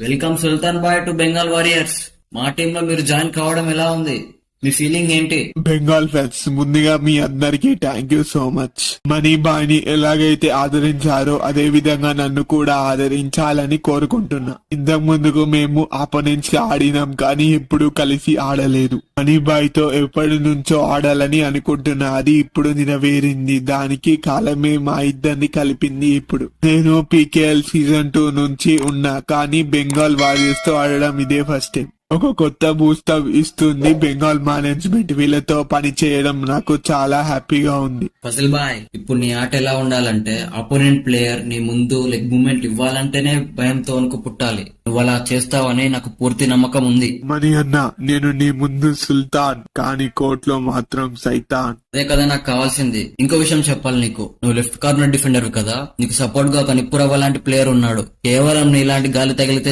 Welcome Sultan bhai to Bengal Warriors. మా టీంలో మీరు జాయిన్ కావడం ఎలా ఉంది? మీ ఫీలింగ్ ఏంటి? బెంగాల్ ఫ్యాన్స్, ముందుగా మీ అందరికీ thank you so much. Money బాయ్ని ఎలాగైతే ఆదరించారో అదే విధంగా నన్ను కూడా ఆదరించాలని కోరుకుంటున్నా. ఇంతకు ముందుకు మేము ఆపోనెంట్స్ ఆడినాం కానీ ఎప్పుడు కలిసి ఆడలేదు. మనీ బాయ్ తో ఎప్పటి నుంచో ఆడాలని అనుకుంటున్నా, అది ఇప్పుడు నెరవేరింది. దానికి కాలమే మా ఇద్దరిని కలిపింది. ఇప్పుడు నేను పీకేఎల్ సీజన్ 2 నుంచి ఉన్నా కానీ బెంగాల్ వారియర్స్ తో ఆడడం ఇదే ఫస్ట్ టైం. ఒక కొత్త బూస్ట్ ఇస్తుంది బెంగాల్ మేనేజ్మెంట్. వీళ్ళతో పని చేయడం నాకు చాలా హ్యాపీగా ఉంది. ఫజిల్ బాయ్, ఇప్పుడు నీ ఆట ఎలా ఉండాలంటే అపోనెంట్ ప్లేయర్ నీ ముందు లెగ్ మూమెంట్ ఇవ్వాలంటేనే భయంతో వణుకు పుట్టాలి. నువ్వు అలా చేస్తావని నాకు పూర్తి నమ్మకం ఉంది. మనీ అన్న, నేను నీ ముందు సుల్తాన్ కానీ కోర్టులో మాత్రం సైతాన్. అదే కదా నాకు కావాల్సింది. ఇంకో విషయం చెప్పాలి నీకు. నువ్వు లెఫ్ట్ కార్నర్ డిఫెండర్ కదా, నీకు సపోర్ట్ గా ఒక నిప్పురవ్వ లాంటి ప్లేయర్ ఉన్నాడు. కేవలం నీ ఇలాంటి గాలి తగిలితే